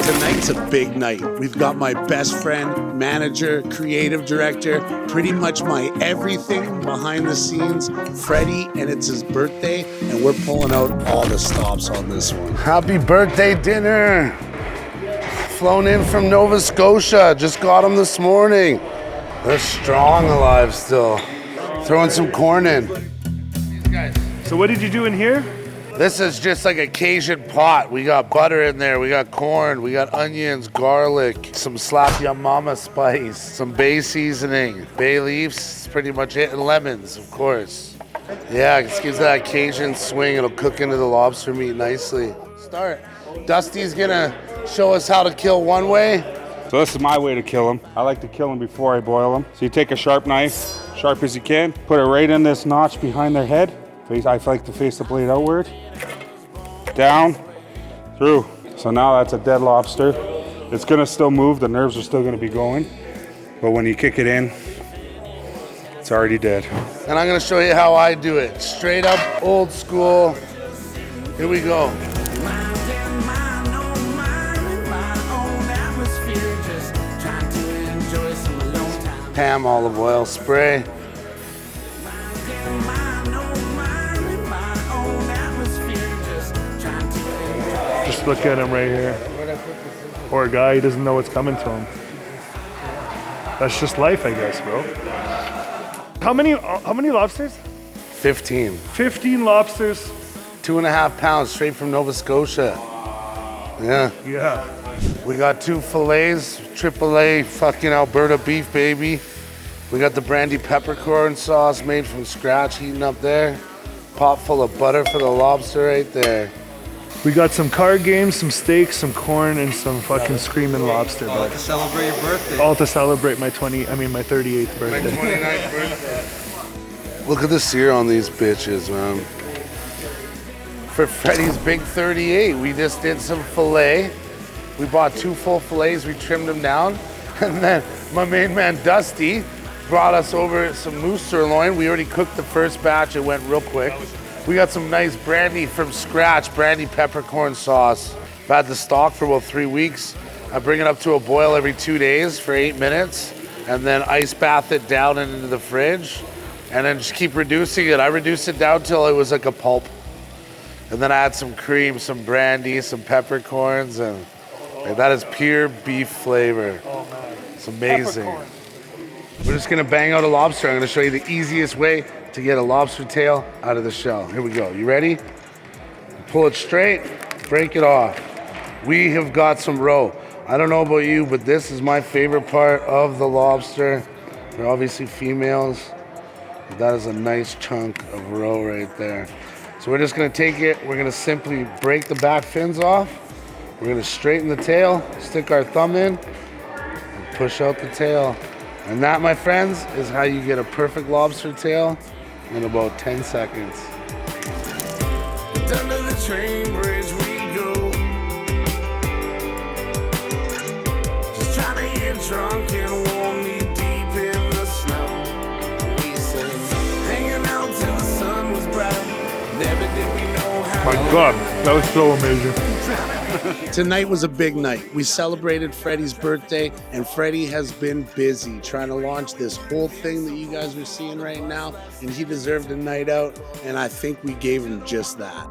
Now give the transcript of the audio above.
Tonight's a big night. We've got my best friend, manager, creative director, pretty much my everything behind the scenes, Fredie, and it's his birthday, and we're pulling out all the stops on this one. Happy birthday dinner! Flown in from Nova Scotia, just got them this morning. They're strong alive still. Throwing some corn in. So what did you do in here? This is just like a Cajun pot. We got butter in there, we got corn, we got onions, garlic, some slap ya mama spice, some bay seasoning, bay leaves, pretty much it, and lemons, of course. Yeah, it gives that Cajun swing. It'll cook into the lobster meat nicely. Start. Dusty's gonna show us how to kill one way. So this is my way to kill them. I like to kill them before I boil them. So you take a sharp knife, sharp as you can, put it right in this notch behind their head. I like to face the blade outward. Down, through. So now that's a dead lobster. It's gonna still move, the nerves are still gonna be going. But when you kick it in, it's already dead. And I'm gonna show you how I do it. Straight up, old school. Here we go. Ham olive oil spray. Just look at him right here. Poor guy, he doesn't know what's coming to him. That's just life, I guess, bro. How many lobsters? 15. 15 lobsters. 2.5 pounds straight from Nova Scotia. Yeah. Yeah. We got 2 fillets, AAA fucking Alberta beef, baby. We got the Brandy Peppercorn Sauce made from scratch, heating up there. Pot full of butter for the lobster right there. We got some card games, some steaks, some corn, and some fucking screaming lobster. All to celebrate your birthday. All to celebrate my 38th birthday. My 29th birthday. Look at the sear on these bitches, man. For Freddy's big 38, we just did some filet. We bought 2 full fillets, we trimmed them down. And then my main man, Dusty, brought us over some moose sirloin. We already cooked the first batch, it went real quick. We got some nice brandy from scratch, Brandy Peppercorn Sauce. I've had the stock for about 3 weeks. I bring it up to a boil every 2 days for 8 minutes, and then ice bath it down and into the fridge, and then just keep reducing it. I reduced it down till it was like a pulp. And then I add some cream, some brandy, some peppercorns, and like, that is pure beef flavor. Oh man. It's amazing. We're just gonna bang out a lobster. I'm gonna show you the easiest way to get a lobster tail out of the shell. Here we go. You ready? Pull it straight, break it off. We have got some roe. I don't know about you, but this is my favorite part of the lobster. They're obviously females. But that is a nice chunk of roe right there. So we're just gonna take it, we're gonna simply break the back fins off. We're gonna straighten the tail, stick our thumb in, and push out the tail. And that, my friends, is how you get a perfect lobster tail in about 10 seconds. Under the train bridge we go. Just trying to get drunk and warm knee deep in the snow. We say, hanging out till the sun was bright. Never did we know how. My God, that was so amazing. Tonight was a big night. We celebrated Freddy's birthday, and Freddy has been busy trying to launch this whole thing that you guys are seeing right now, and he deserved a night out, and I think we gave him just that.